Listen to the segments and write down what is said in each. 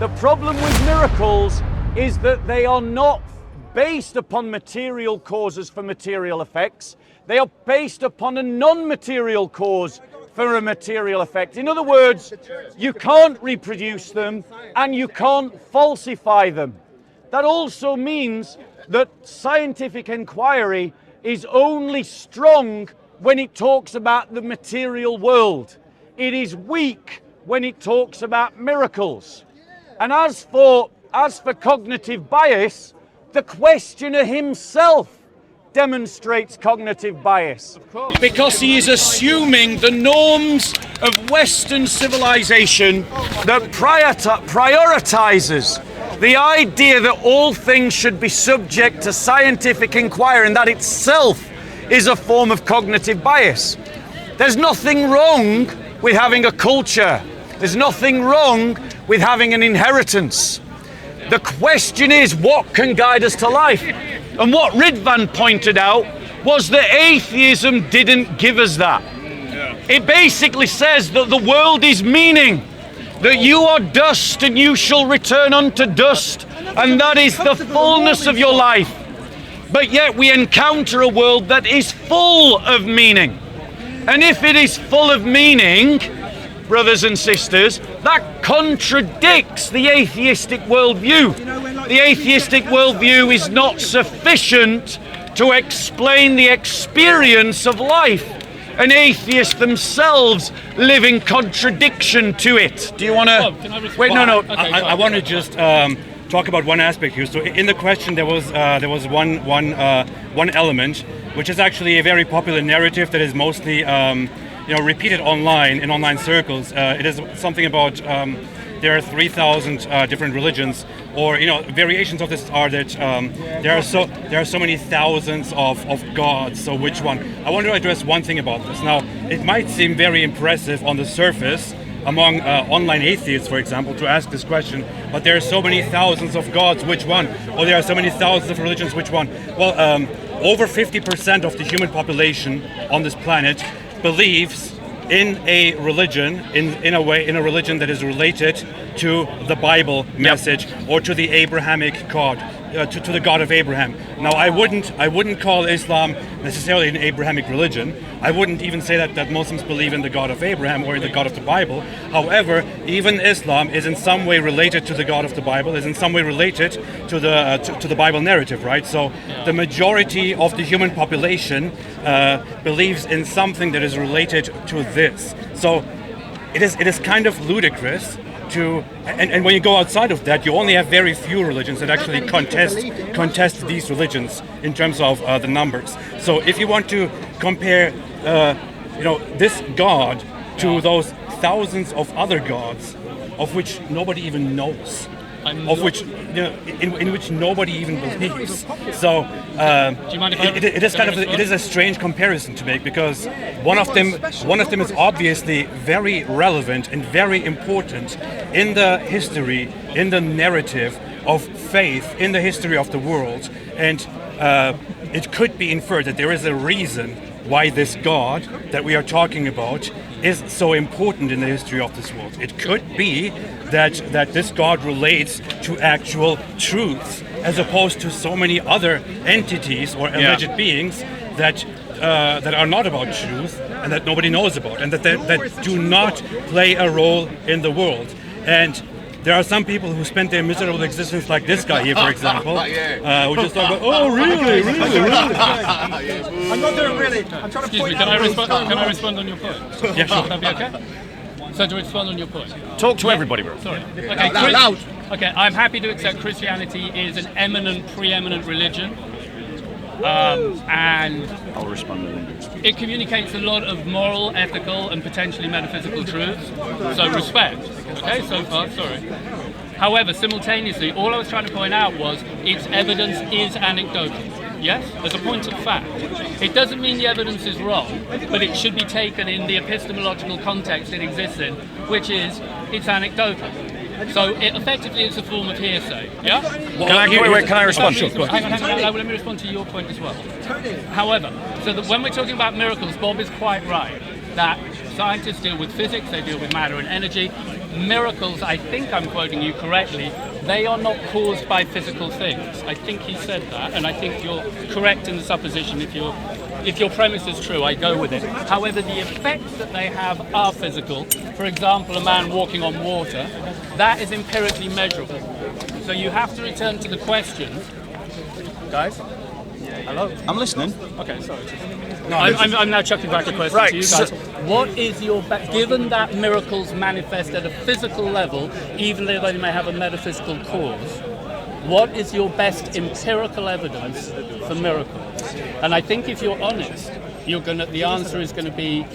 The problem with miracles is that they are not based upon material causes for material effects. They are based upon a non-material cause for a material effect. In other words, you can't reproduce them and you can't falsify them. That also means that scientific inquiry is only strong when it talks about the material world. It is weak when it talks about miracles. And as for cognitive bias, the questioner himself demonstrates cognitive bias. Because he is assuming the norms of Western civilization that prioritizes the idea that all things should be subject to scientific inquiry, and that itself is a form of cognitive bias. There's nothing wrong with having a culture. There's nothing wrong with having an inheritance. The question is, what can guide us to life? And what Ridvan pointed out was that atheism didn't give us that. It basically says that the world is meaning, that you are dust and you shall return unto dust, and that is the fullness of your life. But yet we encounter a world that is full of meaning. And if it is full of meaning, brothers and sisters, that contradicts the atheistic worldview. The atheistic worldview is not sufficient to explain the experience of life. And atheists themselves live in contradiction to it. Do you want to... Wait, no. Okay, I want to just talk about one aspect here. So in the question, there was one element, which is actually a very popular narrative that is mostly repeated online in online circles. It is something about there are 3,000 different religions, or variations of this are that there are so many thousands of gods. So which one? I want to address one thing about this. Now, it might seem very impressive on the surface among online atheists, for example, to ask this question, but there are so many thousands of gods, which one? Or there are so many thousands of religions, which one? Well, over 50% of the human population on this planet believes in a religion, in a religion that is related to the Bible message, or to the Abrahamic God, to the God of Abraham. Now, I wouldn't call Islam necessarily an Abrahamic religion. I wouldn't even say that Muslims believe in the God of Abraham or in the God of the Bible. However, even Islam is in some way related to the God of the Bible, is in some way related to the Bible narrative, right? So the majority of the human population believes in something that is related to this. So it is kind of ludicrous and when you go outside of that, you only have very few religions that actually contest these religions in terms of the numbers. So if you want to compare, this God to those thousands of other gods, of which nobody even knows, in which nobody even believes. So it is a strange comparison to make, because one of them is obviously very relevant and very important in the history, in the narrative of faith, in the history of the world, and it could be inferred that there is a reason why this God that we are talking about is so important in the history of this world. It could be that this God relates to actual truths, as opposed to so many other entities or alleged beings that are not about truth and that nobody knows about, and that do not play a role in the world. And there are some people who spend their miserable existence, like this guy here, for example, who just talk about, oh, really? I'm not doing really. I'm trying to point out. Can I respond on your point? Yeah, sure. Would that be okay? So to respond on your point. Talk to everybody, bro. Sorry. Okay, loud. Okay, I'm happy to accept Christianity is an preeminent religion. And I'll respond to them. it communicates a lot of moral, ethical, and potentially metaphysical truths. So respect. Okay, so far, sorry. However, simultaneously, all I was trying to point out was its evidence is anecdotal. Yes, as a point of fact. It doesn't mean the evidence is wrong, but it should be taken in the epistemological context it exists in, which is it's anecdotal. So effectively it's a form of hearsay. Yeah? Can I respond? Sure, let me respond to your point as well. However, so that when we're talking about miracles, Bob is quite right that Scientists deal with physics, they deal with matter and energy. Miracles, I think I'm quoting you correctly, they are not caused by physical things. I think he said that, and I think you're correct in the supposition. If your premise is true, I go with it. However, the effects that they have are physical. For example, a man walking on water, that is empirically measurable. So you have to return to the question. Guys? Hello? I'm listening. Okay, sorry. I'm now chucking back a question to you guys. What is your given that miracles manifest at a physical level, even though they may have a metaphysical cause, what is your best empirical evidence for miracles? And I think if you're honest, the answer is going to be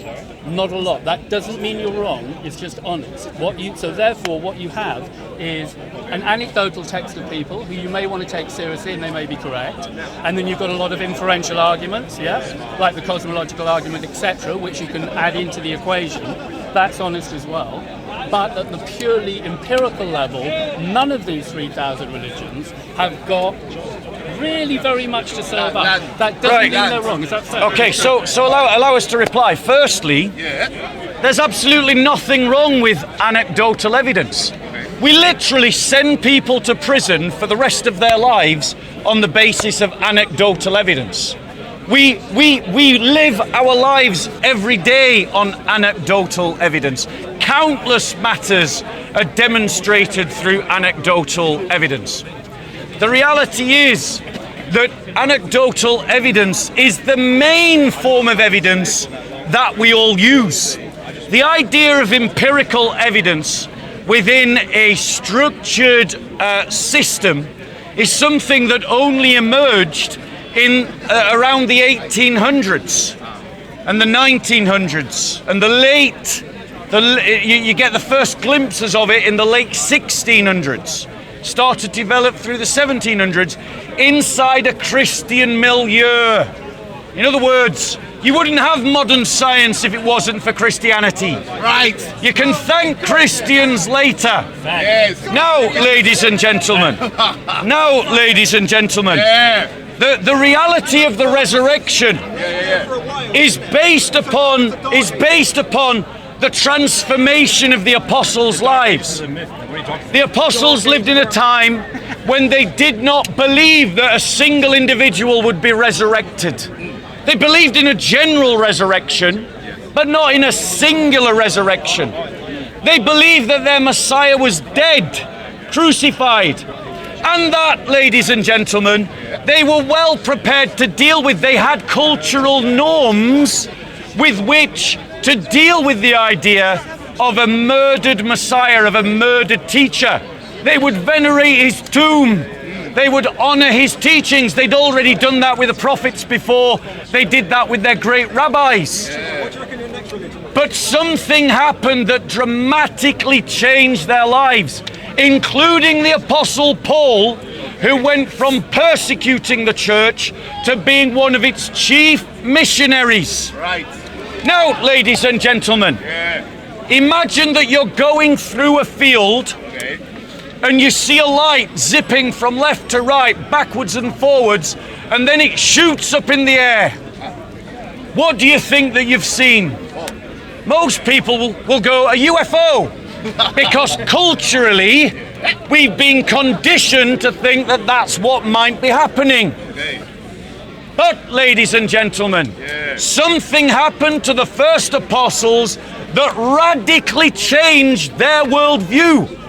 not a lot. That doesn't mean you're wrong, it's just honest. So therefore what you have is an anecdotal text of people who you may want to take seriously and they may be correct. And then you've got a lot of inferential arguments, like the cosmological argument, etc., which you can add into the equation. That's honest as well. But at the purely empirical level, none of these 3,000 religions have got really very much to say about. That doesn't mean they're wrong. Is that fair? Okay, so allow us to reply. Firstly, there's absolutely nothing wrong with anecdotal evidence. We literally send people to prison for the rest of their lives on the basis of anecdotal evidence. We live our lives every day on anecdotal evidence. Countless matters are demonstrated through anecdotal evidence. The reality is that anecdotal evidence is the main form of evidence that we all use. The idea of empirical evidence within a structured system is something that only emerged in around the 1800s and the 1900s and you get the first glimpses of it in the late 1600s. Started to develop through the 1700s inside a Christian milieu. In other words, you wouldn't have modern science if it wasn't for Christianity. Right. You can thank Christians later. Yes. Now, ladies and gentlemen. The reality of the resurrection is based upon the transformation of the apostles' lives. The apostles lived in a time when they did not believe that a single individual would be resurrected. They believed in a general resurrection, but not in a singular resurrection. They believed that their Messiah was dead, crucified, and that, ladies and gentlemen, they were well prepared to deal with. They had cultural norms with which to deal with the idea of a murdered Messiah, of a murdered teacher. They would venerate his tomb. They would honor his teachings. They'd already done that with the prophets before. They did that with their great rabbis. But something happened that dramatically changed their lives, including the Apostle Paul, who went from persecuting the church to being one of its chief missionaries. Right. Now, ladies and gentlemen, imagine that you're going through a field and you see a light zipping from left to right, backwards and forwards, and then it shoots up in the air. What do you think that you've seen? Most people will go, a UFO, because culturally we've been conditioned to think that that's what might be happening. But, ladies and gentlemen, something happened to the first apostles that radically changed their worldview.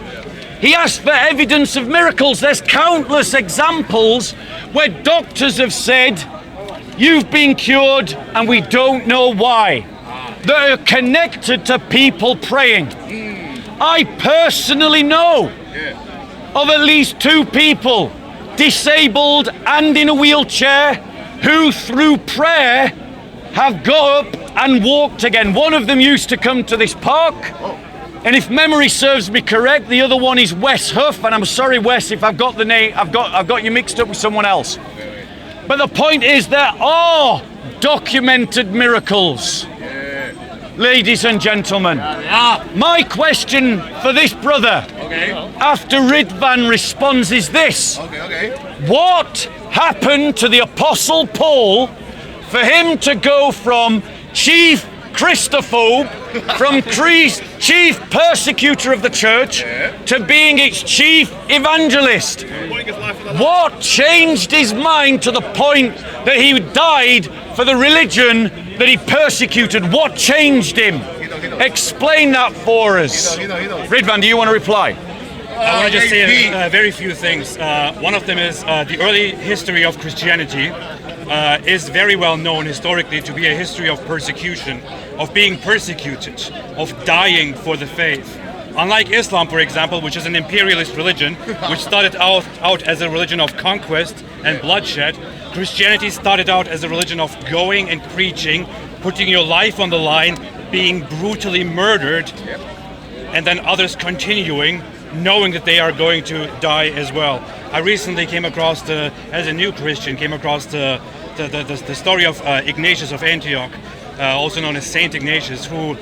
He asked for evidence of miracles. There's countless examples where doctors have said, you've been cured and we don't know why. That are connected to people praying. I personally know of at least 2 people, disabled and in a wheelchair, who through prayer have got up and walked again. One of them used to come to this park, and if memory serves me correct, the other one is Wes Huff, and I'm sorry, Wes, if I've got the name, I've got you mixed up with someone else. But the point is, there are documented miracles. Ladies and gentlemen, my question for this brother, after Ridvan responds, is this. What happened to the Apostle Paul for him to go from chief Christophobe from chief persecutor of the church to being its chief evangelist. What changed his mind to the point that he died for the religion that he persecuted? What changed him? Explain that for us. Ridvan, do you want to reply? I want to just say very few things. One of them is the early history of Christianity is very well known historically to be a history of persecution, of being persecuted, of dying for the faith. Unlike Islam, for example, which is an imperialist religion, which started out as a religion of conquest and bloodshed, Christianity started out as a religion of going and preaching, putting your life on the line, being brutally murdered, and then others continuing, knowing that they are going to die as well. I recently came across, as a new Christian, the story of Ignatius of Antioch, also known as Saint Ignatius, who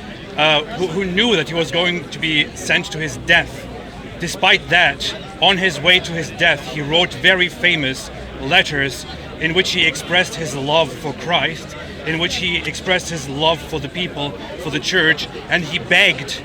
knew that he was going to be sent to his death. Despite that, on his way to his death, he wrote very famous letters in which he expressed his love for Christ, in which he expressed his love for the people, for the church, and he begged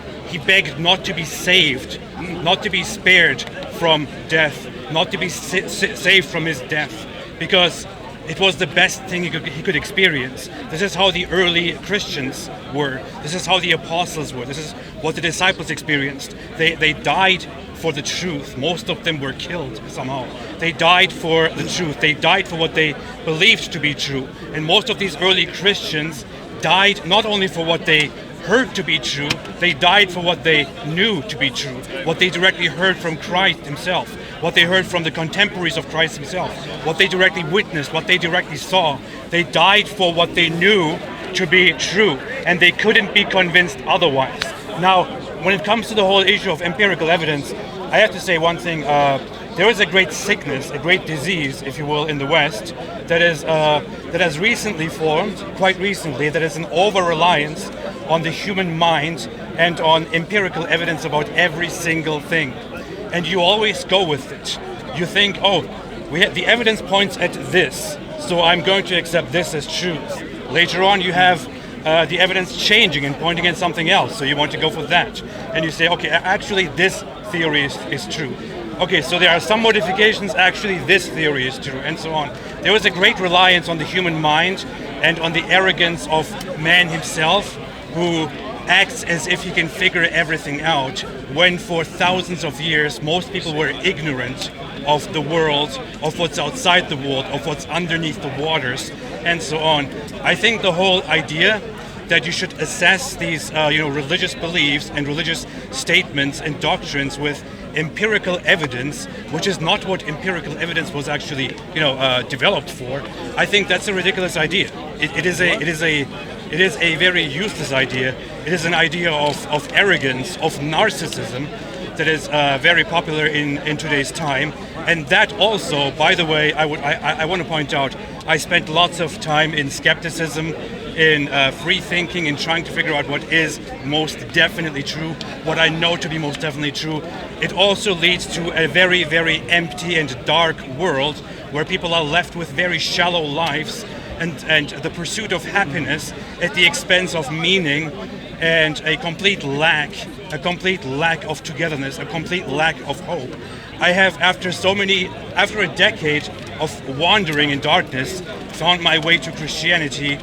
not to be saved, not to be spared from death, not to be saved from his death, because it was the best thing he could experience. This is how the early Christians were. This is how the apostles were. This is what the disciples experienced. They died for the truth. Most of them were killed somehow. They died for the truth. They died for what they believed to be true. And most of these early Christians died not only for what they heard to be true, they died for what they knew to be true, what they directly heard from Christ himself, what they heard from the contemporaries of Christ himself, what they directly witnessed, what they directly saw. They died for what they knew to be true, and they couldn't be convinced otherwise. Now, when it comes to the whole issue of empirical evidence, I have to say one thing. There is a great sickness, a great disease, if you will, in the West that has recently formed, quite recently, that is an over-reliance on the human mind and on empirical evidence about every single thing. And you always go with it. You think, the evidence points at this, so I'm going to accept this as truth. Later on, you have the evidence changing and pointing at something else, so you want to go for that. And you say, okay, actually this theory is true. Okay, so there are some modifications, actually this theory is true, and so on. There was a great reliance on the human mind and on the arrogance of man himself, who acts as if he can figure everything out, when for thousands of years most people were ignorant of the world, of what's outside the world, of what's underneath the waters, and so on. I think the whole idea that you should assess these religious beliefs and religious statements and doctrines with empirical evidence, which is not what empirical evidence was actually developed for, I think that's a ridiculous idea. It is a very useless idea. It is an idea of arrogance, of narcissism, that is very popular in today's time. And that also, by the way, I want to point out, I spent lots of time in skepticism, in free thinking, in trying to figure out what is most definitely true, what I know to be most definitely true. It also leads to a very, very empty and dark world where people are left with very shallow lives and the pursuit of happiness at the expense of meaning, and a complete lack of togetherness, a complete lack of hope. I have, after a decade of wandering in darkness, found my way to Christianity,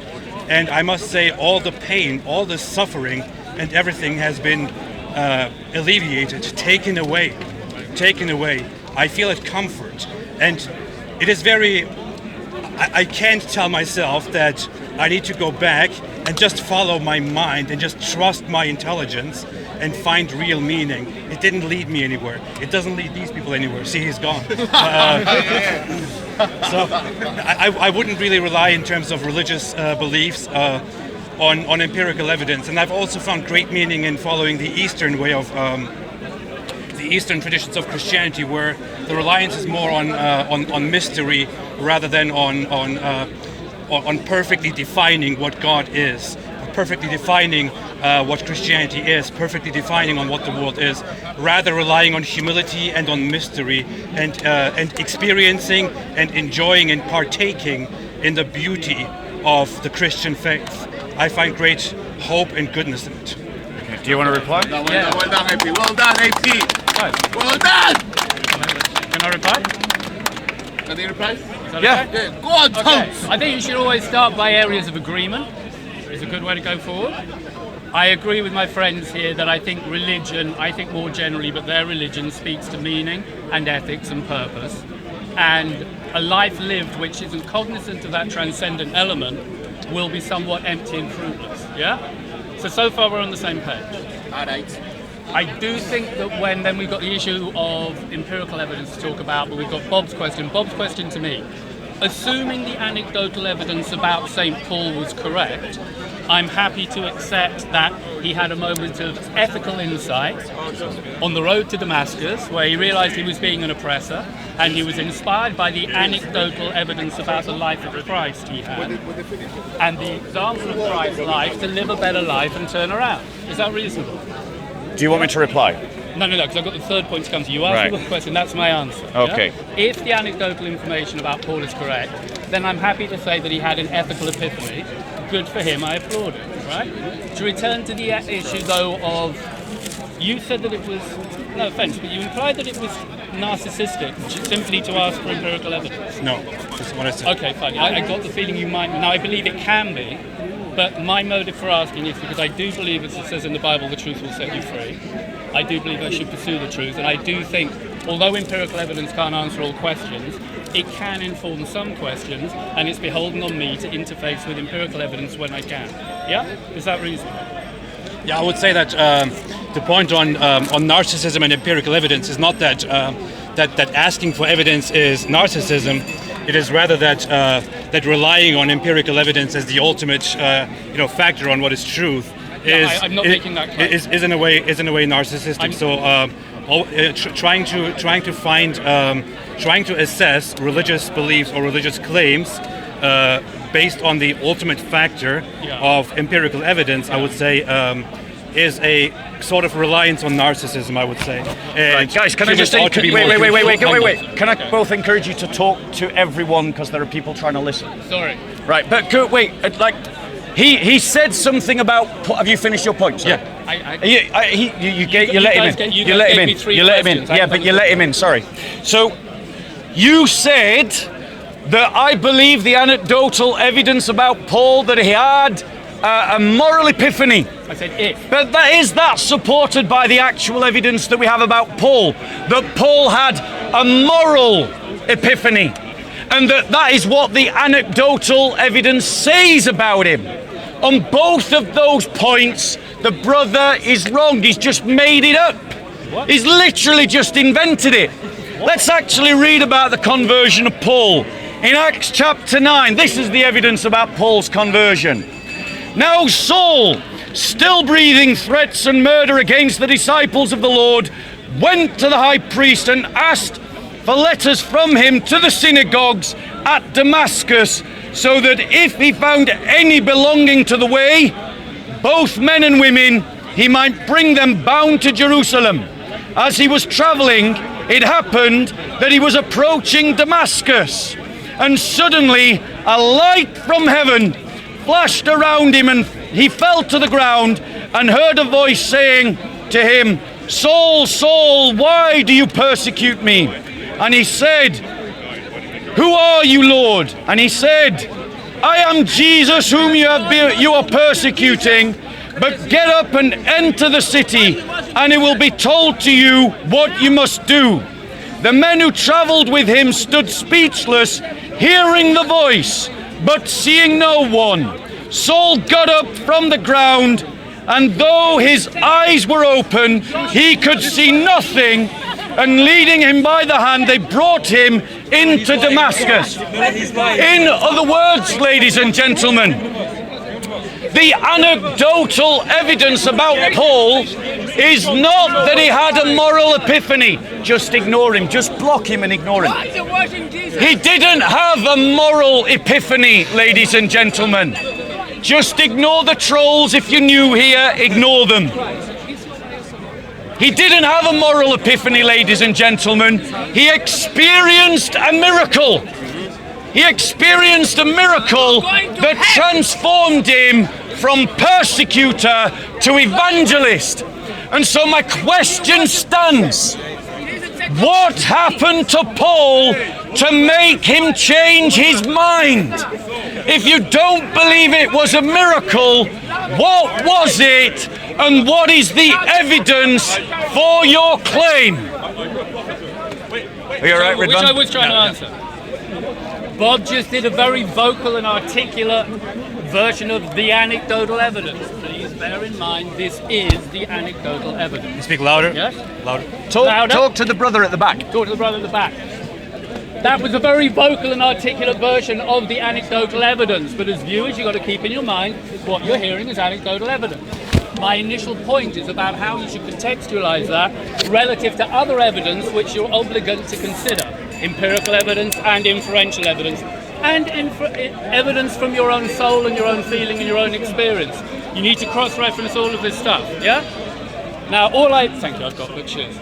and I must say all the pain, all the suffering, and everything has been alleviated, taken away. I feel at comfort, and it is very... I can't tell myself that I need to go back and just follow my mind and just trust my intelligence and find real meaning. It didn't lead me anywhere. It doesn't lead these people anywhere. See, he's gone. So I wouldn't really rely in terms of religious beliefs on empirical evidence. And I've also found great meaning in following the Eastern way of the Eastern traditions of Christianity, where the reliance is more on mystery rather than on perfectly defining what God is, perfectly defining what Christianity is, perfectly defining on what the world is, rather relying on humility and on mystery and experiencing and enjoying and partaking in the beauty of the Christian faith. I find great hope and goodness in it. Do you want to reply? Well done, AP. Well done, AP. Well done. Can I reply? Can you reply? Yeah. Yeah. Go on, Tom. I think you should always start by areas of agreement. It's a good way to go forward. I agree with my friends here that I think religion, I think more generally, but their religion speaks to meaning and ethics and purpose. And a life lived which isn't cognizant of that transcendent element will be somewhat empty and fruitless. Yeah? So far we're on the same page. All right. I do think that then we've got the issue of empirical evidence to talk about, but we've got Bob's question. Bob's question to me, assuming the anecdotal evidence about St. Paul was correct, I'm happy to accept that he had a moment of ethical insight on the road to Damascus, where he realized he was being an oppressor, and he was inspired by the anecdotal evidence about the life of Christ he had, and the example of Christ's life to live a better life and turn around. Is that reasonable? Do you want me to reply? No, because I've got the third point to come to. You asked me one question, that's my answer. Okay. Yeah? If the anecdotal information about Paul is correct, then I'm happy to say that he had an ethical epiphany. Good for him, I applaud it, right? To return to the issue, though, of... You said that it was... No offence, but you implied that it was narcissistic simply to ask for empirical evidence. No, that's what I said. Okay, fine. I got the feeling you might... Now, I believe it can be, but my motive for asking is because I do believe, as it says in the Bible, the truth will set you free. I do believe I should pursue the truth, and I do think, although empirical evidence can't answer all questions, it can inform some questions, and it's beholden on me to interface with empirical evidence when I can. Yeah? Is that reasonable? Yeah, I would say that the point on narcissism and empirical evidence is not that that asking for evidence is narcissism. It is rather that relying on empirical evidence as the ultimate factor on what is truth I'm not making that claim. is in a way narcissistic. Trying to assess religious beliefs or religious claims based on the ultimate factor of empirical evidence, I would say, is a sort of reliance on narcissism, I would say. Right, guys, can I just wait. Can I both encourage you to talk to everyone because there are people trying to listen? Sorry. Right, but wait, he said something about. Have you finished your point? Sir? Yeah. You let him in. You let him in. You let him in. Yeah, but you let him in. Sorry. So you said that I believe the anecdotal evidence about Paul that he had a moral epiphany. I said if. But is that supported by the actual evidence that we have about Paul? That Paul had a moral epiphany, and that is what the anecdotal evidence says about him. On both of those points, the brother is wrong. He's just made it up. What? He's literally just invented it. Let's actually read about the conversion of Paul. In Acts chapter 9, this is the evidence about Paul's conversion. Now Saul, still breathing threats and murder against the disciples of the Lord, went to the high priest and asked for letters from him to the synagogues at Damascus, so that if he found any belonging to the way, both men and women, he might bring them bound to Jerusalem. As he was traveling, it happened that he was approaching Damascus, and suddenly a light from heaven flashed around him, and he fell to the ground and heard a voice saying to him, Saul, Saul, why do you persecute me? And he said, who are you, Lord? And he said, I am Jesus whom you are persecuting, but get up and enter the city, and it will be told to you what you must do. The men who traveled with him stood speechless, hearing the voice, but seeing no one. Saul got up from the ground, and though his eyes were open, he could see nothing, and leading him by the hand, they brought him into Damascus. In other words, ladies and gentlemen, the anecdotal evidence about Paul is not that he had a moral epiphany. Just ignore him, just block him and ignore him. He didn't have a moral epiphany, ladies and gentlemen. Just ignore the trolls. If you're new here, ignore them. He didn't have a moral epiphany, ladies and gentlemen. He experienced a miracle. He experienced a miracle that transformed him from persecutor to evangelist. And so my question stands. What happened to Paul to make him change his mind? If you don't believe it was a miracle, what was it, and what is the evidence for your claim? Are you all right, Which Ridvan? I was trying to answer. Bob just did a very vocal and articulate version of the anecdotal evidence. Please bear in mind, this is the anecdotal evidence. Speak louder. Yes? Louder. Talk to the brother at the back. Talk to the brother at the back. That was a very vocal and articulate version of the anecdotal evidence, but as viewers, you've got to keep in your mind what you're hearing is anecdotal evidence. My initial point is about how you should contextualize that relative to other evidence which you're obligate to consider. Empirical evidence and inferential evidence. And evidence from your own soul and your own feeling and your own experience. You need to cross-reference all of this stuff, yeah? Now, thank you, I've got good shoes.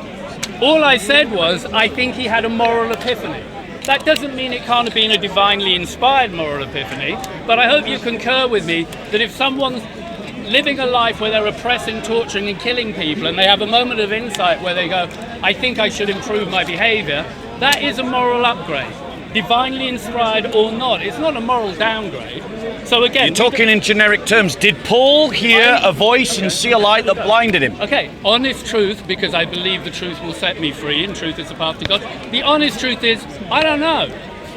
All I said was, I think he had a moral epiphany. That doesn't mean it can't have been a divinely inspired moral epiphany, but I hope you concur with me that if someone's living a life where they're oppressing, torturing and killing people, and they have a moment of insight where they go, I think I should improve my behaviour, that is a moral upgrade. Divinely inspired or not, it's not a moral downgrade. So again, you're talking in generic terms. Did Paul hear a voice and see a light that blinded him? Okay, honest truth, because I believe the truth will set me free, and truth is the path to God. The honest truth is, I don't know.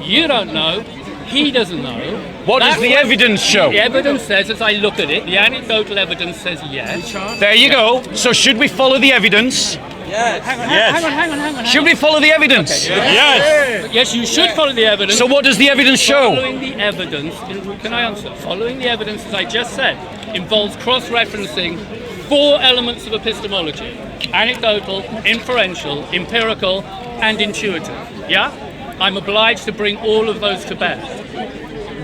You don't know. He doesn't know. What does the evidence show? The evidence says, as I look at it, the anecdotal evidence says yes. There you go. So should we follow the evidence? Yes. Hang on. Should we follow the evidence? Okay. Yes. Yes, you should follow the evidence. So what does the evidence show? Following the evidence, can I answer? Following the evidence, as I just said, involves cross-referencing 4 elements of epistemology. Anecdotal, inferential, empirical, and intuitive. Yeah? I'm obliged to bring all of those to bear.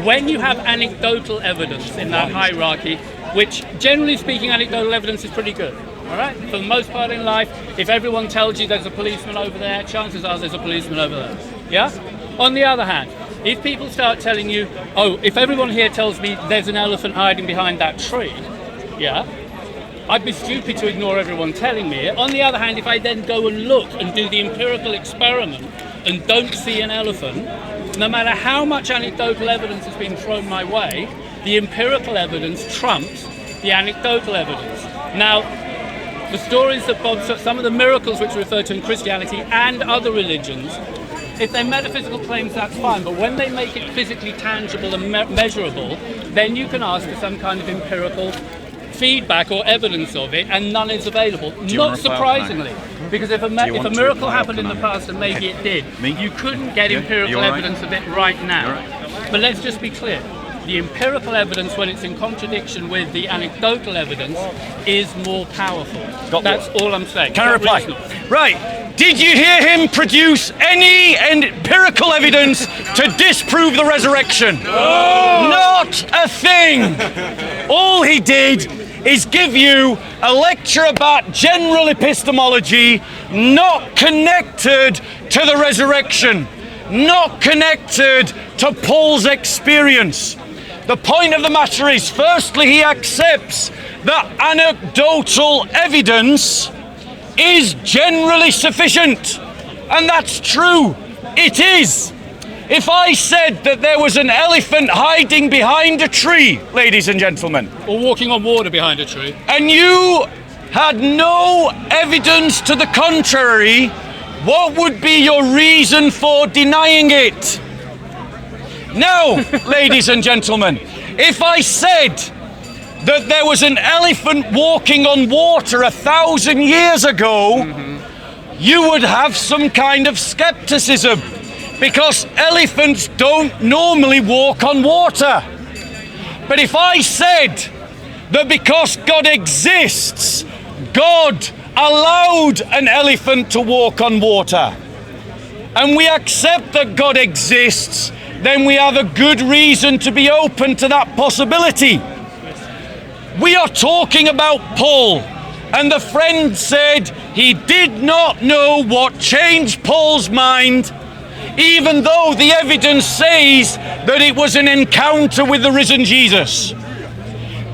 When you have anecdotal evidence in that hierarchy, which generally speaking anecdotal evidence is pretty good, all right? For the most part in life, if everyone tells you there's a policeman over there, chances are there's a policeman over there, yeah? On the other hand, if people start telling you, oh, if everyone here tells me there's an elephant hiding behind that tree, yeah? I'd be stupid to ignore everyone telling me it. On the other hand, if I then go and look and do the empirical experiment and don't see an elephant, no matter how much anecdotal evidence has been thrown my way, the empirical evidence trumps the anecdotal evidence. Now, the stories that Bob, some of the miracles which are referred to in Christianity and other religions, if they're metaphysical claims, that's fine, but when they make it physically tangible and measurable, then you can ask for some kind of empirical feedback or evidence of it, and none is available. Not surprisingly, because if a miracle happened in the past, and maybe it did, you couldn't get empirical evidence of it right now. But let's just be clear. The empirical evidence, when it's in contradiction with the anecdotal evidence, is more powerful. That's all I'm saying. Can I reply? Right. Did you hear him produce any empirical evidence to disprove the resurrection? No. Not a thing. All he did is give you a lecture about general epistemology, not connected to the resurrection, not connected to Paul's experience. The point of the matter is, firstly, he accepts that anecdotal evidence is generally sufficient. And that's true. It is. If I said that there was an elephant hiding behind a tree, ladies and gentlemen, or walking on water behind a tree, and you had no evidence to the contrary, what would be your reason for denying it? Now, ladies and gentlemen, if I said that there was an elephant walking on water 1,000 years ago, you would have some kind of skepticism, because elephants don't normally walk on water. But if I said that because God exists, God allowed an elephant to walk on water, and we accept that God exists, then we have a good reason to be open to that possibility. We are talking about Paul, and the friend said he did not know what changed Paul's mind, even though the evidence says that it was an encounter with the risen Jesus.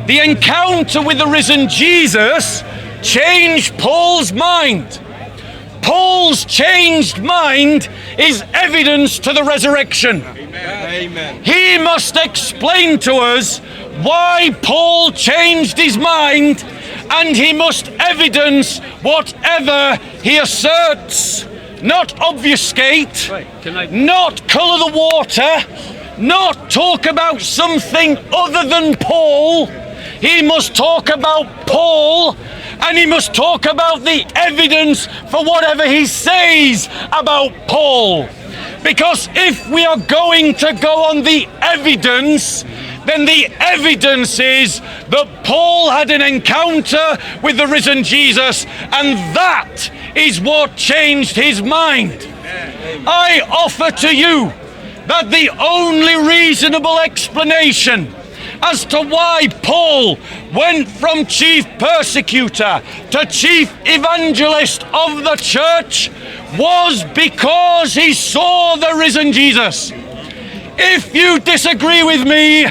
The encounter with the risen Jesus changed Paul's mind. Paul's changed mind is evidence to the resurrection. Amen. He must explain to us why Paul changed his mind, and he must evidence whatever he asserts, not obfuscate, not colour the water, not talk about something other than Paul. He must talk about Paul, and he must talk about the evidence for whatever he says about Paul. Because if we are going to go on the evidence, then the evidence is that Paul had an encounter with the risen Jesus, and that is what changed his mind. I offer to you that the only reasonable explanation as to why Paul went from chief persecutor to chief evangelist of the church was because he saw the risen Jesus. If you disagree with me,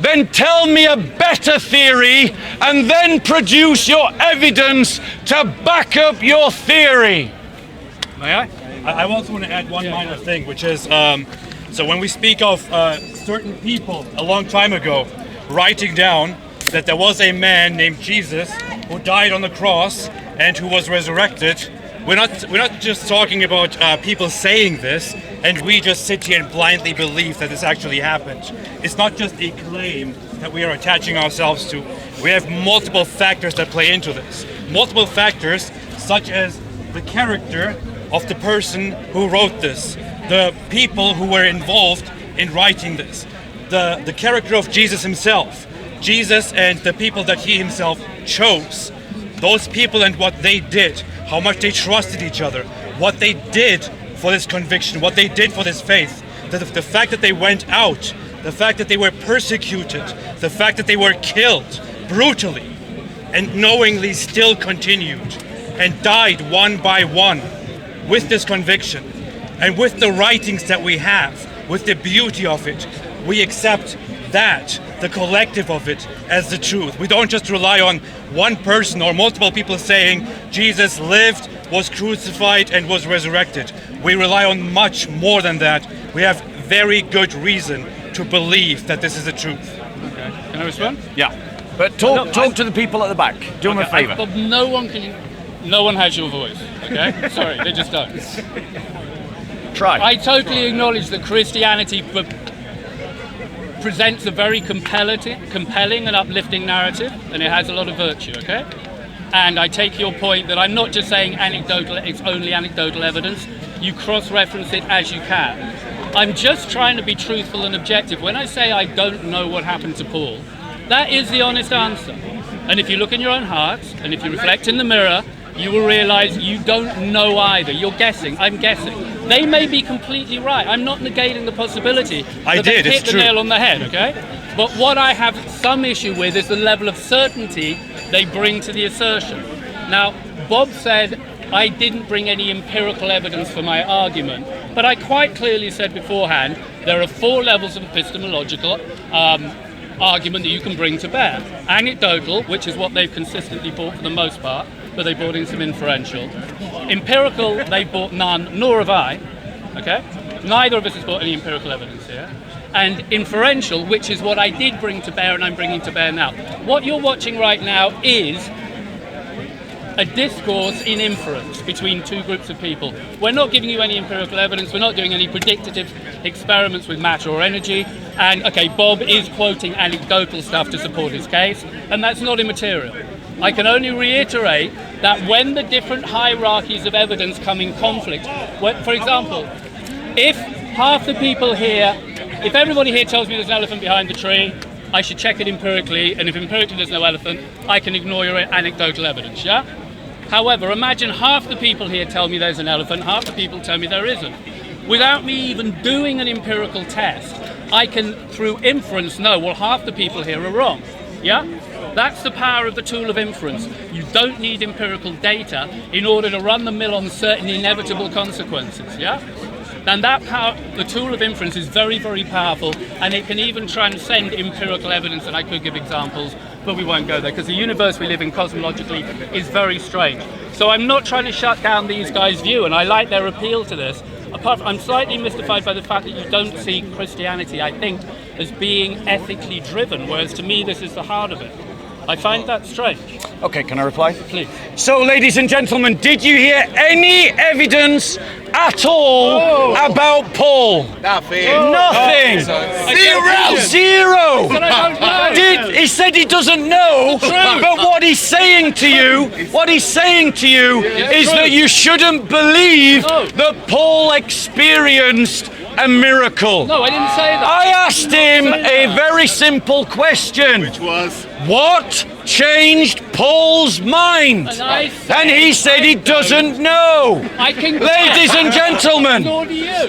then tell me a better theory and then produce your evidence to back up your theory. May I? I also want to add one minor thing, which is, so when we speak of certain people a long time ago writing down that there was a man named Jesus who died on the cross and who was resurrected, we're not just talking about people saying this and we just sit here and blindly believe that this actually happened. It's not just a claim that we are attaching ourselves to. We have multiple factors that play into this. Multiple factors such as the character of the person who wrote this, the people who were involved in writing this, the character of Jesus himself, Jesus and the people that he himself chose, those people and what they did, how much they trusted each other, what they did for this conviction, what they did for this faith, the fact that they went out, the fact that they were persecuted, the fact that they were killed brutally and knowingly still continued and died one by one with this conviction and with the writings that we have, with the beauty of it. We accept that, the collective of it, as the truth. We don't just rely on one person or multiple people saying Jesus lived, was crucified, and was resurrected. We rely on much more than that. We have very good reason to believe that this is the truth. Okay. Can I respond? Yeah. But talk to the people at the back. Do them a favour. Bob, no one has your voice, okay? Sorry, they just don't. Try. I totally acknowledge that Christianity presents a very compelling and uplifting narrative, and it has a lot of virtue, okay? And I take your point that I'm not just saying anecdotal, it's only anecdotal evidence. You cross-reference it as you can. I'm just trying to be truthful and objective. When I say I don't know what happened to Paul, that is the honest answer. And if you look in your own hearts, and if you reflect in the mirror, you will realize you don't know either. You're guessing. I'm guessing. They may be completely right. I'm not negating the possibility that they hit the nail on the head, okay? But what I have some issue with is the level of certainty they bring to the assertion. Now, Bob said I didn't bring any empirical evidence for my argument, but I quite clearly said beforehand there are 4 levels of epistemological argument that you can bring to bear. Anecdotal, which is what they've consistently brought for the most part, but they brought in some inferential. Empirical, they brought none, nor have I. Okay? Neither of us has brought any empirical evidence here. And inferential, which is what I did bring to bear and I'm bringing to bear now. What you're watching right now is a discourse in inference between 2 groups of people. We're not giving you any empirical evidence, we're not doing any predictive experiments with matter or energy, and okay, Bob is quoting anecdotal stuff to support his case, and that's not immaterial. I can only reiterate that when the different hierarchies of evidence come in conflict, for example, if half the people here, if everybody here tells me there's an elephant behind the tree, I should check it empirically, and if empirically there's no elephant, I can ignore your anecdotal evidence, yeah? However, imagine half the people here tell me there's an elephant, half the people tell me there isn't. Without me even doing an empirical test, I can, through inference, know, well, half the people here are wrong, yeah? That's the power of the tool of inference. You don't need empirical data in order to run the mill on certain inevitable consequences, yeah? And that power, the tool of inference is very, very powerful, and it can even transcend empirical evidence, and I could give examples but we won't go there because the universe we live in cosmologically is very strange. So I'm not trying to shut down these guys' view, and I like their appeal to this. Apart from, I'm slightly mystified by the fact that you don't see Christianity, I think, as being ethically driven, whereas to me this is the heart of it. I find that strange. Okay, can I reply? Please. So, ladies and gentlemen, did you hear any evidence at all about Paul? Nothing. Nothing. Zero. But I don't know. He said he doesn't know, but what he's saying to you is that you shouldn't believe that Paul experienced a miracle. No, I didn't say that. I asked him a very simple question. Which was? What changed Paul's mind? And he said he doesn't know. Ladies and gentlemen,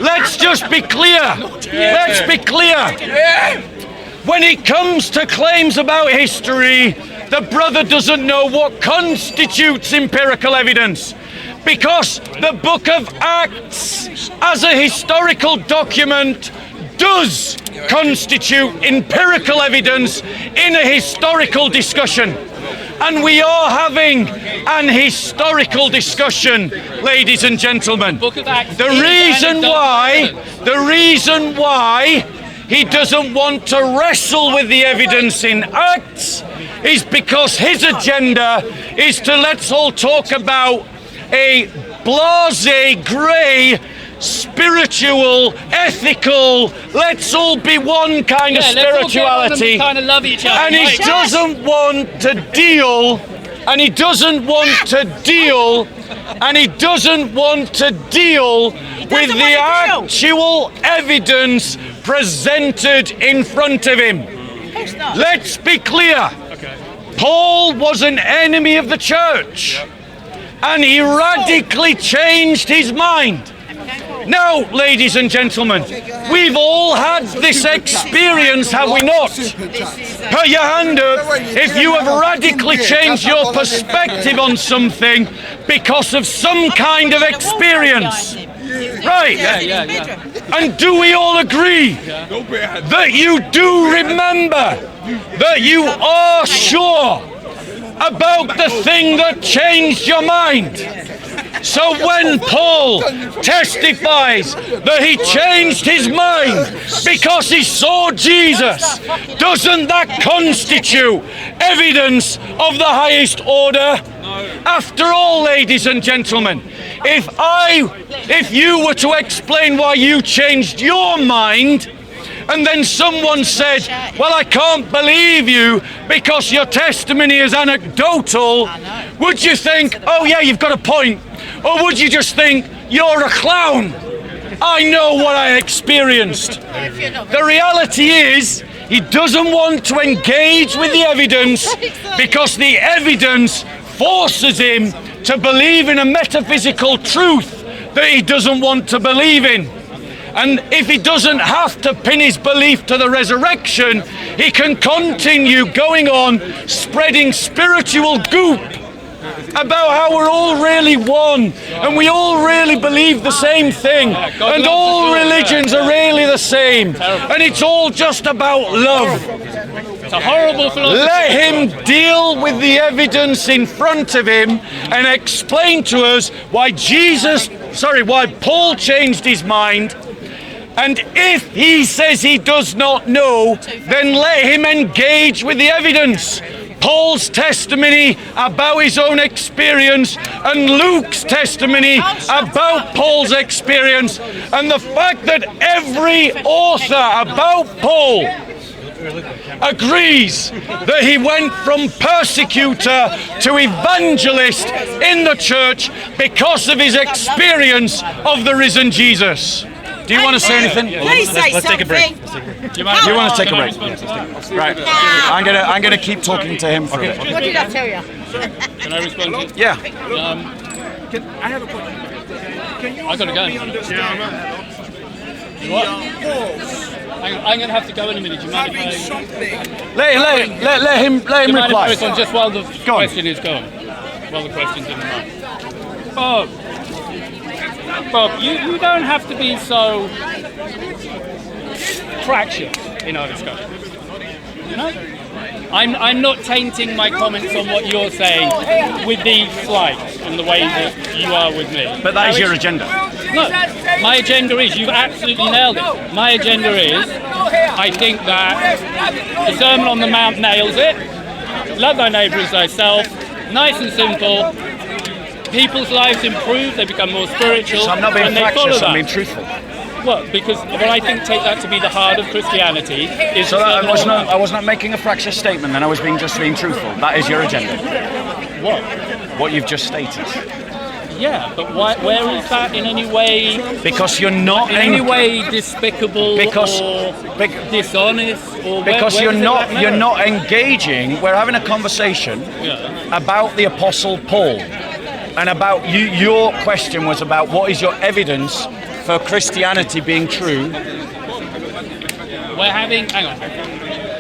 let's just be clear. Let's be clear. When it comes to claims about history, the brother doesn't know what constitutes empirical evidence. Because the book of Acts, as a historical document, does constitute empirical evidence in a historical discussion. And we are having an historical discussion, ladies and gentlemen. The reason why he doesn't want to wrestle with the evidence in Acts is because his agenda is to let's all talk about a blasé, grey, spiritual, ethical, let's all be one kind of spirituality. Kind of love each other. And he doesn't want to deal, and he doesn't want to deal, and he doesn't want to deal with the actual evidence presented in front of him. Let's be clear. Paul was an enemy of the church, and he radically changed his mind. Now, ladies and gentlemen, we've all had this experience, have we not? Put your hand up if you have radically changed your perspective on something because of some kind of experience. Right? And do we all agree that you do remember, that you are sure about the thing that changed your mind? So when Paul testifies that he changed his mind because he saw Jesus, doesn't that constitute evidence of the highest order? After all, ladies and gentlemen, if you were to explain why you changed your mind, and then someone said, well, I can't believe you because your testimony is anecdotal, would you think, oh yeah, you've got a point? Or would you just think, you're a clown? I know what I experienced. The reality is, he doesn't want to engage with the evidence because the evidence forces him to believe in a metaphysical truth that he doesn't want to believe in. And if he doesn't have to pin his belief to the resurrection, he can continue going on spreading spiritual goop about how we're all really one and we all really believe the same thing and all religions are really the same and it's all just about love. It's a horrible philosophy. Let him deal with the evidence in front of him and explain to us why Paul changed his mind. And if he says he does not know, then let him engage with the evidence. Paul's testimony about his own experience and Luke's testimony about Paul's experience, and the fact that every author about Paul agrees that he went from persecutor to evangelist in the church because of his experience of the risen Jesus. Do you want to say anything? Please say Let's take a break. Do you want to take a break? Right. I'm gonna keep talking to him for a bit. What did I tell you? Can I respond to you? Yeah. I have a question. Can you I gotta go. What? I'm going to have to go in a minute. Do you mind if I... Let him Do you mind if I reply. respond just while the Go on. question is going? While the question's in the mind. Bob, you don't have to be so fractious in our discussion. You know? I'm not tainting my comments on what you're saying with the slight and the way that you are with me. But that is your agenda. No, my agenda is, you've absolutely nailed it. My agenda is, I think that the Sermon on the Mount nails it. Love thy neighbour as thyself. Nice and simple. People's lives improve, they become more spiritual. So I'm not being and they follow fractious, I'm that. being truthful. Well, because what I think take that to be the heart of Christianity is. So I was not making a fractious statement. Then I was being truthful. That is your agenda. What? What you've just stated. Yeah, but where is that in any way? Because you're not in any way despicable or dishonest, or because you're not engaging. We're having a conversation about the Apostle Paul, and about you. Your question was about what is your evidence for Christianity being true. We're having. Hang on.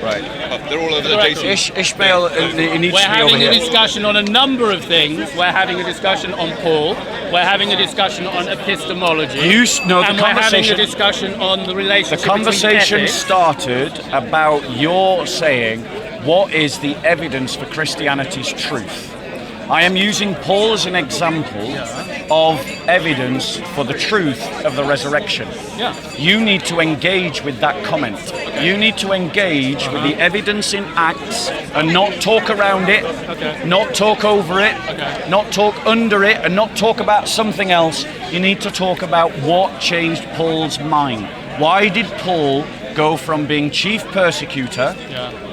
Right. They're all over the place. Ishmael, he needs We're to be over having here. a discussion on a number of things. We're having a discussion on Paul. We're having a discussion on epistemology. And we're having a discussion on the relationship. The conversation between started about your saying, what is the evidence for Christianity's truth? I am using Paul as an example of evidence for the truth of the resurrection. Yeah. You need to engage with that comment. You need to engage with the evidence in Acts and not talk around it, not talk over it, not talk under it, and not talk about something else. You need to talk about what changed Paul's mind. Why did Paul go from being chief persecutor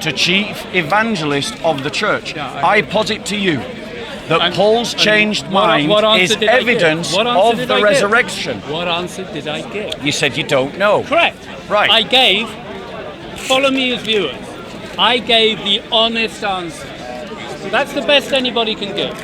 to chief evangelist of the church? I posit to you that Paul's changed mind is evidence of the resurrection. What answer did I give? You said you don't know. Correct. Right. I gave, follow me as viewers, I gave the honest answer. That's the best anybody can give.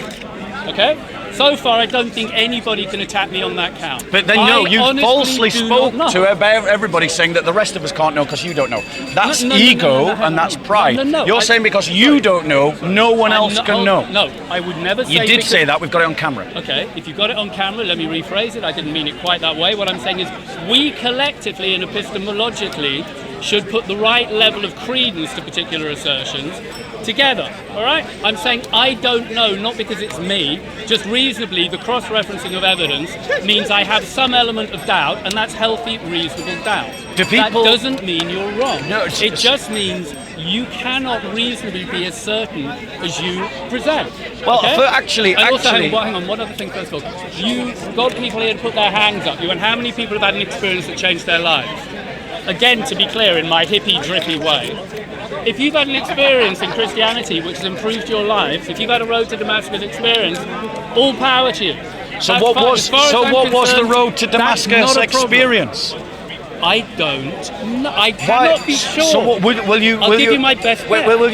Okay? So far, I don't think anybody can attack me on that count. But then, you falsely spoke to about everybody saying that the rest of us can't know because you don't know. That's ego and that's pride. You're saying because you don't know, no one else can know. No, I would never say. You did say that. We've got it on camera. Okay, if you got it on camera, let me rephrase it. I didn't mean it quite that way. What I'm saying is we collectively and epistemologically should put the right level of credence to particular assertions together, all right? I'm saying I don't know, not because it's me, just reasonably the cross-referencing of evidence means I have some element of doubt, and that's healthy, reasonable doubt. That doesn't mean you're wrong. No, it just means you cannot reasonably be as certain as you present. Well, okay? hang on, one other thing first of all. You got people here to put their hands up. And how many people have had an experience that changed their lives? Again, to be clear, in my hippie, drippy way, if you've had an experience in Christianity which has improved your life, if you've had a road to Damascus experience, all power to you. So what was the road to Damascus experience? I don't know. I cannot be sure. So what, will you? I'll give you my best bet. I'll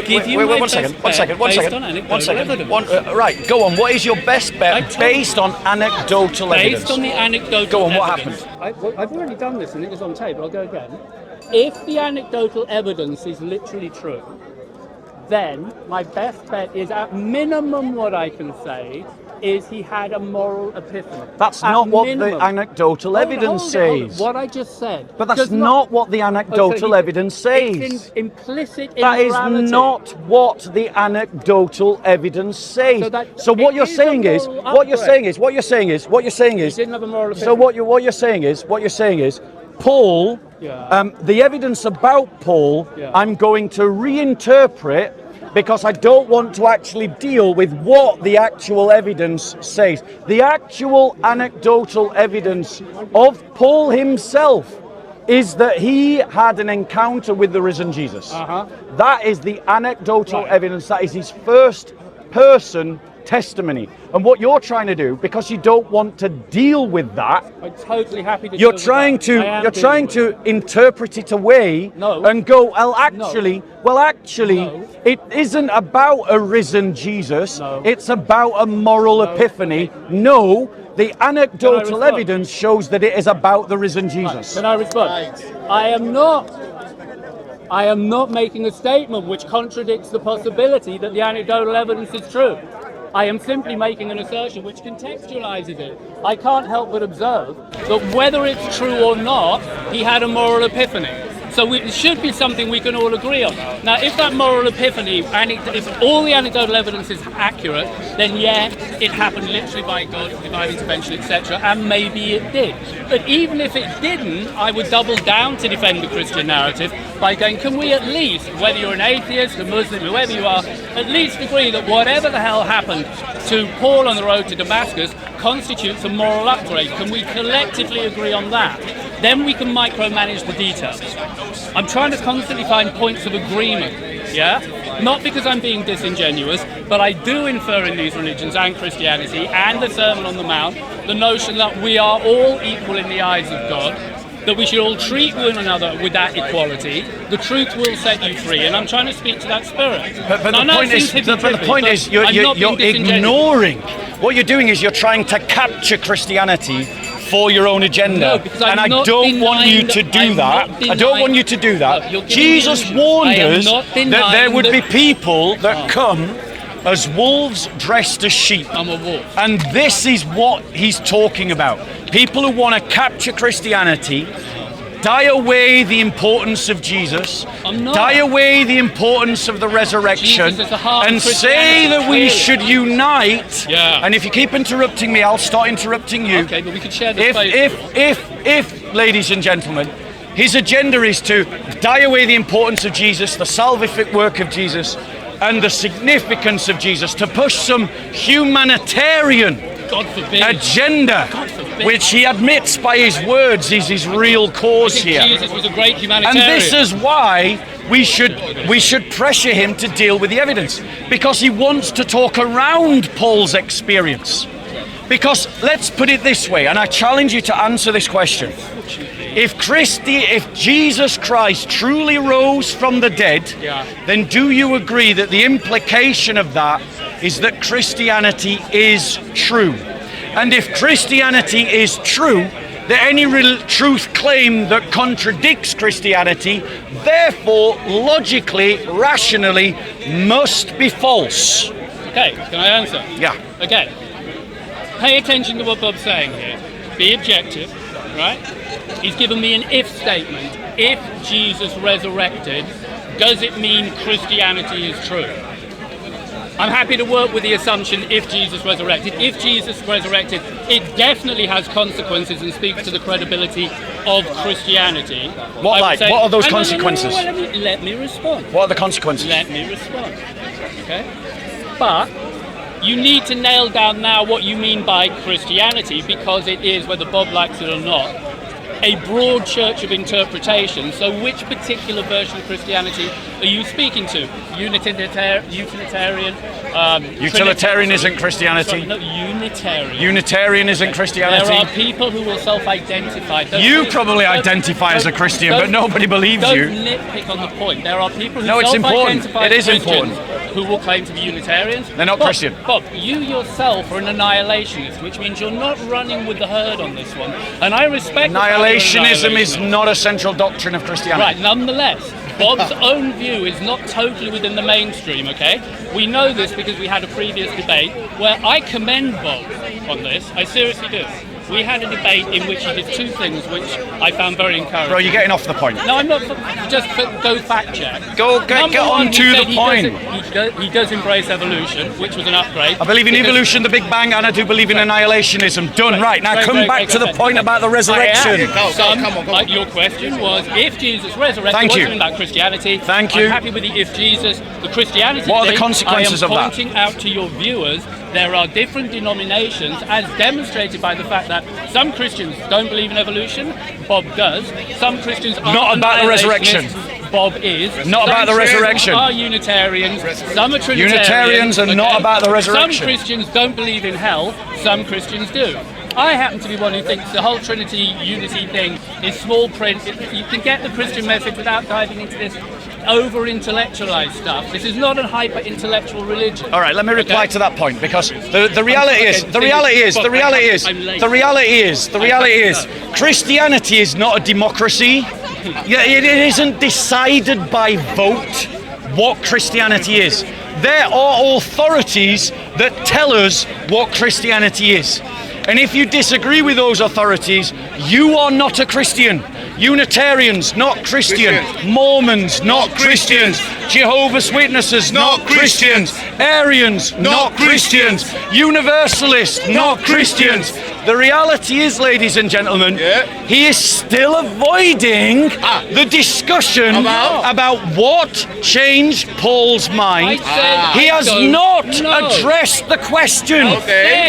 give you my best bet based on anecdotal evidence. Right, go on. What is your best bet based on anecdotal evidence? Based on the anecdotal Go on, what evidence. happened? I've already done this and it was on tape, but I'll go again. If the anecdotal evidence is literally true, then my best bet is at minimum what I can say is he had a moral epiphany. That's not what the anecdotal evidence says. What I just said. But that's not what the anecdotal evidence says. It's implicit in that morality. Is not what the anecdotal evidence says. So what you're saying is, He didn't have a moral epiphany. So what you're saying is, Paul, the evidence about Paul, I'm going to reinterpret because I don't want to actually deal with what the actual evidence says. The actual anecdotal evidence of Paul himself is that he had an encounter with the risen Jesus. That is the anecdotal evidence. That is his first person testimony. And what you're trying to do, because you don't want to deal with that, I'm totally happy to you're trying to interpret it away and go, it isn't about a risen Jesus, it's about a moral epiphany. No, the anecdotal evidence shows that it is about the risen Jesus. Can I respond? I am not making a statement which contradicts the possibility that the anecdotal evidence is true. I am simply making an assertion which contextualizes it. I can't help but observe that whether it's true or not, he had a moral epiphany. So it should be something we can all agree on. Now, if that moral epiphany, if all the anecdotal evidence is accurate, then yeah, it happened literally by God, divine intervention, etc., and maybe it did. But even if it didn't, I would double down to defend the Christian narrative by going, can we at least, whether you're an atheist, a Muslim, whoever you are, at least agree that whatever the hell happened to Paul on the road to Damascus constitutes a moral upgrade? Can we collectively agree on that? Then we can micromanage the details. I'm trying to constantly find points of agreement, yeah? Not because I'm being disingenuous, but I do infer in these religions and Christianity and the Sermon on the Mount the notion that we are all equal in the eyes of God, that we should all treat one another with that equality. The truth will set you free, and I'm trying to speak to that spirit. But the point is, you're ignoring. What you're doing is you're trying to capture Christianity for your own agenda. No, because I don't want you to do that. I don't want you to do that. Jesus warned us that there would be people that come as wolves dressed as sheep. I'm a wolf. And this is what he's talking about. People who want to capture Christianity, die away the importance of Jesus, die away the importance of the resurrection, and say that we should unite. Yeah. And if you keep interrupting me, I'll start interrupting you. Okay, but we could share the space. If, ladies and gentlemen, his agenda is to die away the importance of Jesus, the salvific work of Jesus, and the significance of Jesus, to push some humanitarian agenda, which he admits by his words is his real cause here. Jesus was a great humanitarian. And this is why we should pressure him to deal with the evidence, because he wants to talk around Paul's experience. Because let's put it this way, and I challenge you to answer this question. If Jesus Christ truly rose from the dead, then do you agree that the implication of that is that Christianity is true? And if Christianity is true, that any truth claim that contradicts Christianity, therefore, logically, rationally, must be false. Okay, can I answer? Yeah. Okay. Pay attention to what Bob's saying here. Be objective, right? He's given me an if statement. If Jesus resurrected, does it mean Christianity is true? I'm happy to work with the assumption if Jesus resurrected. If Jesus resurrected, it definitely has consequences and speaks to the credibility of Christianity. What are those consequences? Let me respond. What are the consequences? Let me respond. Okay? But you need to nail down now what you mean by Christianity, because it is, whether Bob likes it or not, a broad church of interpretation. So which particular version of Christianity are you speaking to? Utilitarian? Utilitarian isn't Christianity. Sorry, no, Unitarian. Unitarian isn't Christianity. There are people who will self-identify. You probably identify as a Christian, but nobody believes you. Don't nitpick on the point. There are people who No, self-identify it's as important. Christians who will claim to be Unitarians. They're not Christian. Bob, you yourself are an annihilationist, which means you're not running with the herd on this one. And I respect Annihilationism is not a central doctrine of Christianity. Right, nonetheless, Bob's own view is not totally within the mainstream, okay? We know this because we had a previous debate where I commend Bob on this. I seriously do. We had a debate in which he did two things which I found very encouraging. Bro, you're getting off the point. No, I'm not. Just go fact check. Get on to the point. He does embrace evolution, which was an upgrade. I believe in evolution, the Big Bang, and I do believe in annihilationism. Done. Right, now come back to the point about the resurrection. Come on. Your question was, if Jesus resurrected, what's about Christianity? Thank you. I'm happy with the if Jesus. The Christianity What are the consequences of that? I am pointing out to your viewers, there are different denominations, as demonstrated by the fact that some Christians don't believe in evolution. Bob does. Some Christians are not about the resurrection. Bob is. Not about the resurrection. Some are Unitarians. Some are Trinitarians. Unitarians are not about the resurrection. Some Christians don't believe in hell. Some Christians do. I happen to be one who thinks the whole Trinity unity thing is small print. You can get the Christian message without diving into this over-intellectualized stuff. This is not a hyper-intellectual religion. All right, let me reply to that point, because the reality is, Christianity is not a democracy. It isn't decided by vote what Christianity is. There are authorities that tell us what Christianity is. And if you disagree with those authorities, you are not a Christian. Unitarians, not Christian. Mormons, not Christians. Jehovah's Witnesses, not Christians. Arians, not Christians. Universalists, not Christians. The reality is, ladies and gentlemen, he is still avoiding the discussion about what changed Paul's mind. He has not addressed the question.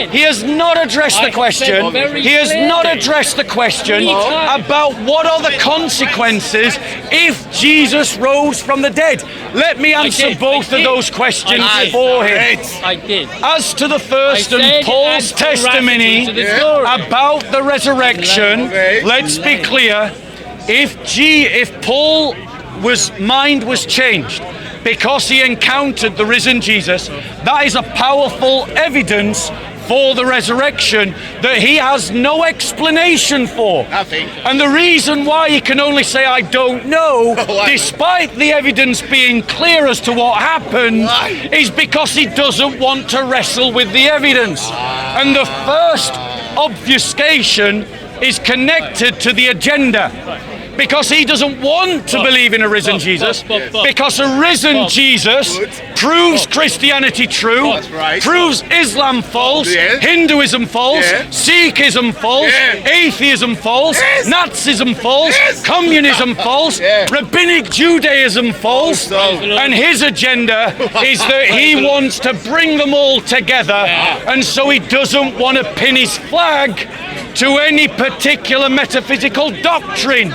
He has not addressed the question. He has not addressed the question about what are the consequences if Jesus rose from the dead. Let me answer both of those questions for him. I did. As to the first and Paul's testimony about the resurrection, let's be clear. If Paul's mind was changed because he encountered the risen Jesus, that is a powerful evidence for the resurrection that he has no explanation for. Nothing. And the reason why he can only say, I don't know, despite the evidence being clear as to what happened, is because he doesn't want to wrestle with the evidence. And the first obfuscation is connected to the agenda. Because he doesn't want to believe in a risen Jesus, because a risen Jesus proves Christianity true, proves Islam false, Hinduism false, Sikhism false, atheism false, Nazism false, communism false, rabbinic Judaism false, and his agenda is that he wants to bring them all together, and so he doesn't want to pin his flag to any particular metaphysical doctrine.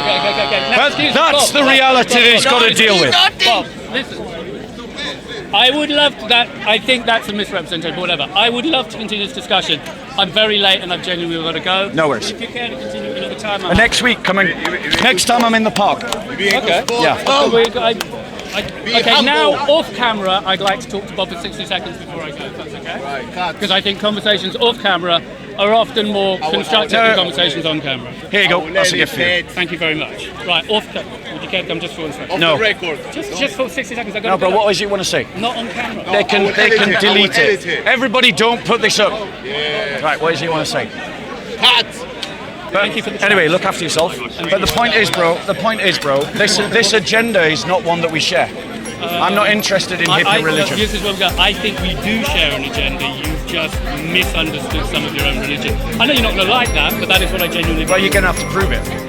But that's the reality that he's got to deal with. Bob, listen. I would love to I think that's a misrepresentation, but whatever. I would love to continue this discussion. I'm very late and I've genuinely got to go. No worries. If you care to continue another time. Next week, next time I'm in the park. Okay. Yeah. Okay, now off camera, I'd like to talk to Bob for 60 seconds before I go, if that's okay? Right, because I think conversations off camera are often more constructive than conversations on camera. Here you go, that's a gift for you. Thank you very much. Right, off camera. Would you care to come just for 1 second? No. Record. Just for 60 seconds. I've got No, bro, what is it you want to say? Not on camera. They can delete edit it. Everybody don't put this up. Right, what is it you want to say? Cut. Thank you for the Anyway, look after yourself. But the point is, bro, this agenda is not one that we share. I'm not interested in hippie religion. This is what I'm going. I think we do share an agenda. You've just misunderstood some of your own religion. I know you're not going to like that, but that is what I genuinely believe. Well, you're going to have to prove it.